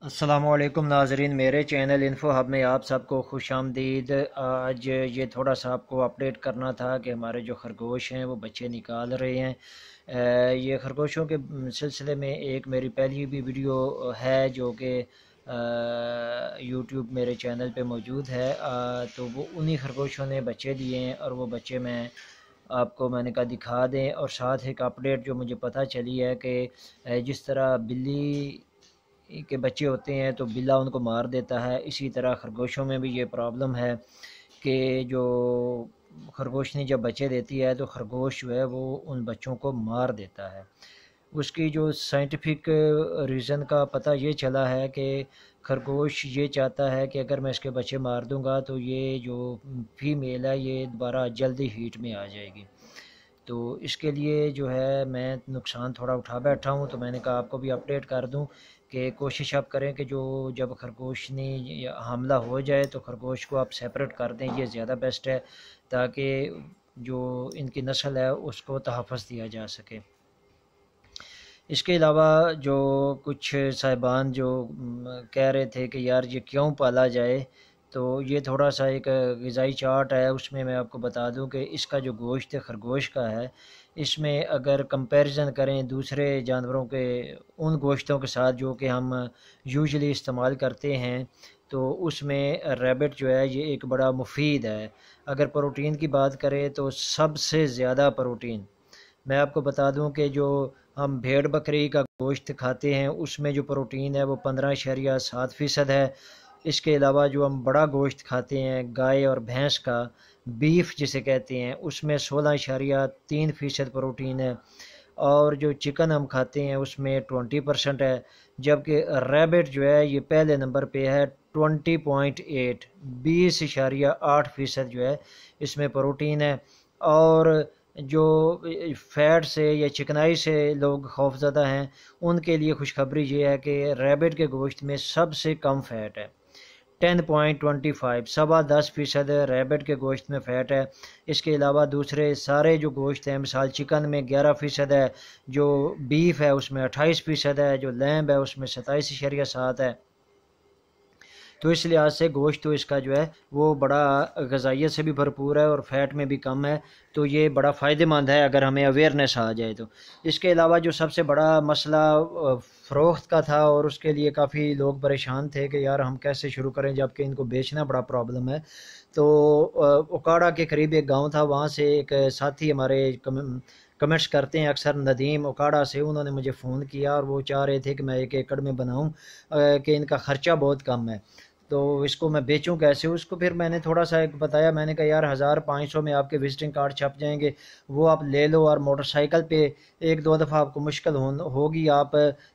السلام علیکم ناظرین، میرے چینل انفو ہب میں آپ سب کو خوش آمدید۔ آج یہ تھوڑا سا آپ کو اپڈیٹ کرنا تھا کہ ہمارے جو خرگوش ہیں وہ بچے نکال رہے ہیں۔ یہ خرگوشوں کے سلسلے میں ایک میری پہلی بھی ویڈیو ہے جو کہ یوٹیوب میرے چینل پہ موجود ہے، تو وہ انہی خرگوشوں نے بچے دیے ہیں، اور وہ بچے آپ کو میں نے کہا دکھا دیں۔ اور ساتھ ایک اپڈیٹ جو مجھے پتہ چلی ہے کہ جس طرح بلی کے بچے ہوتے ہیں تو بلا ان کو مار دیتا ہے، اسی طرح خرگوشوں میں بھی یہ پرابلم ہے کہ جو خرگوشنی جب بچے دیتی ہے تو خرگوش جو ہے وہ ان بچوں کو مار دیتا ہے۔ اس کی جو سائنٹیفک ریزن کا پتہ یہ چلا ہے کہ خرگوش یہ چاہتا ہے کہ اگر میں اس کے بچے مار دوں گا تو یہ جو فیمیل ہے یہ دوبارہ جلدی ہیٹ میں آ جائے گی، تو اس کے لیے جو ہے میں نقصان تھوڑا اٹھا بیٹھا ہوں۔ تو میں نے کہا آپ کو بھی اپڈیٹ کر دوں کہ کوشش آپ کریں کہ جب خرگوشنی حاملہ ہو جائے تو خرگوش کو آپ سیپریٹ کر دیں، یہ زیادہ بیسٹ ہے تاکہ جو ان کی نسل ہے اس کو تحفظ دیا جا سکے۔ اس کے علاوہ جو کچھ صاحبان جو کہہ رہے تھے کہ یار یہ کیوں پالا جائے، تو یہ تھوڑا سا ایک غذائی چارٹ ہے، اس میں آپ کو بتا دوں کہ اس کا جو گوشت خرگوش کا ہے، اس میں اگر کمپیریزن کریں دوسرے جانوروں کے ان گوشتوں کے ساتھ جو کہ ہم یوزلی استعمال کرتے ہیں، تو اس میں ریبٹ جو ہے یہ ایک بڑا مفید ہے۔ اگر پروٹین کی بات کریں تو سب سے زیادہ پروٹین میں آپ کو بتا دوں کہ جو ہم بھیڑ بکری کا گوشت کھاتے ہیں اس میں جو پروٹین ہے وہ 15.7% ہے۔ اس کے علاوہ جو ہم بڑا گوشت کھاتے ہیں گائے اور بھینس کا، بیف جسے کہتے ہیں، اس میں 16.3% پروٹین ہے، اور جو چکن ہم کھاتے ہیں اس میں 20% ہے، جبکہ ریبٹ جو ہے یہ پہلے نمبر پہ ہے 20.8، 20.8% جو ہے اس میں پروٹین ہے۔ اور جو فیٹ سے یا چکنائی سے لوگ خوفزدہ ہیں ان کے لیے خوشخبری یہ ہے کہ ریبٹ کے گوشت میں سب سے کم فیٹ ہے، 10.25، 10.25% ریبٹ کے گوشت میں فیٹ ہے۔ اس کے علاوہ دوسرے سارے جو گوشت ہیں، مثال چکن میں 11% ہے، جو بیف ہے اس میں 28% ہے، جو لیمب ہے اس میں 27.7 ہے۔ تو اس لحاظ سے گوشت تو اس کا جو ہے وہ بڑا غذائیت سے بھی بھرپور ہے اور فیٹ میں بھی کم ہے، تو یہ بڑا فائدہ مند ہے اگر ہمیں اویئرنیس آ جائے تو۔ اس کے علاوہ جو سب سے بڑا مسئلہ فروخت کا تھا اور اس کے لیے کافی لوگ پریشان تھے کہ یار ہم کیسے شروع کریں جبکہ ان کو بیچنا بڑا پرابلم ہے، تو اوکاڑا کے قریب ایک گاؤں تھا، وہاں سے ایک ساتھی ہمارے کمنٹس کرتے ہیں اکثر، ندیم اوکاڑا سے، انہوں نے مجھے فون کیا اور وہ چاہ رہے تھے کہ میں 1 ایکڑ میں بناؤں، کہ ان کا خرچہ بہت کم ہے تو اس کو میں بیچوں کیسے۔ اس کو پھر میں نے تھوڑا سا ایک بتایا، میں نے کہا یار 1500 میں آپ کے وزٹنگ کارڈ چھپ جائیں گے، وہ آپ لے لو، اور موٹر سائیکل پہ 1-2 دفعہ آپ کو مشکل ہوگی، آپ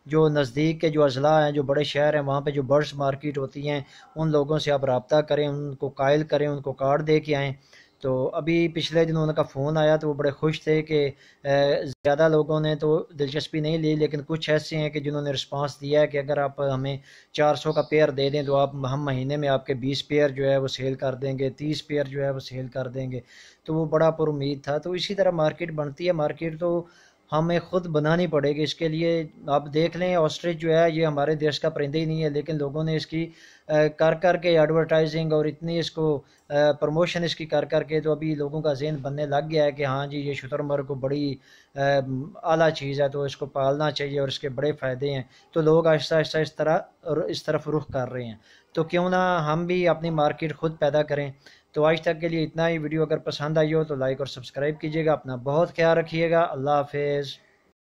جو نزدیک کے جو اضلاع ہیں، جو بڑے شہر ہیں، وہاں پہ جو برڈز مارکیٹ ہوتی ہیں ان لوگوں سے آپ رابطہ کریں، ان کو قائل کریں، ان کو کارڈ دے کے آئیں۔ تو ابھی پچھلے دنوں ان کا فون آیا تو وہ بڑے خوش تھے کہ زیادہ لوگوں نے تو دلچسپی نہیں لی، لیکن کچھ ایسے ہیں کہ جنہوں نے رسپانس دیا ہے کہ اگر آپ ہمیں 400 کا پیئر دے دیں تو ہم مہینے میں آپ کے 20 پیئر جو ہے وہ سیل کر دیں گے، 30 پیئر جو ہے وہ سیل کر دیں گے، تو وہ بڑا پر امید تھا۔ تو اسی طرح مارکیٹ بنتی ہے، مارکیٹ تو ہمیں خود بنانی پڑے گی، اس کے لیے آپ دیکھ لیں آسٹرچ جو ہے یہ ہمارے دیش کا پرندہ ہی نہیں ہے، لیکن لوگوں نے اس کی کر کے ایڈورٹائزنگ اور اتنی اس کو پروموشن اس کی کر کے تو ابھی لوگوں کا ذہن بننے لگ گیا ہے کہ ہاں جی یہ شتر مرغ کو بڑی اعلیٰ چیز ہے تو اس کو پالنا چاہیے اور اس کے بڑے فائدے ہیں، تو لوگ آہستہ آہستہ اس طرف رخ کر رہے ہیں، تو کیوں نہ ہم بھی اپنی مارکیٹ خود پیدا کریں۔ تو آج تک کے لیے اتنا ہی، ویڈیو اگر پسند آئی ہو تو لائک اور سبسکرائب کیجیے گا، اپنا بہت خیال رکھیے گا، اللہ حافظ۔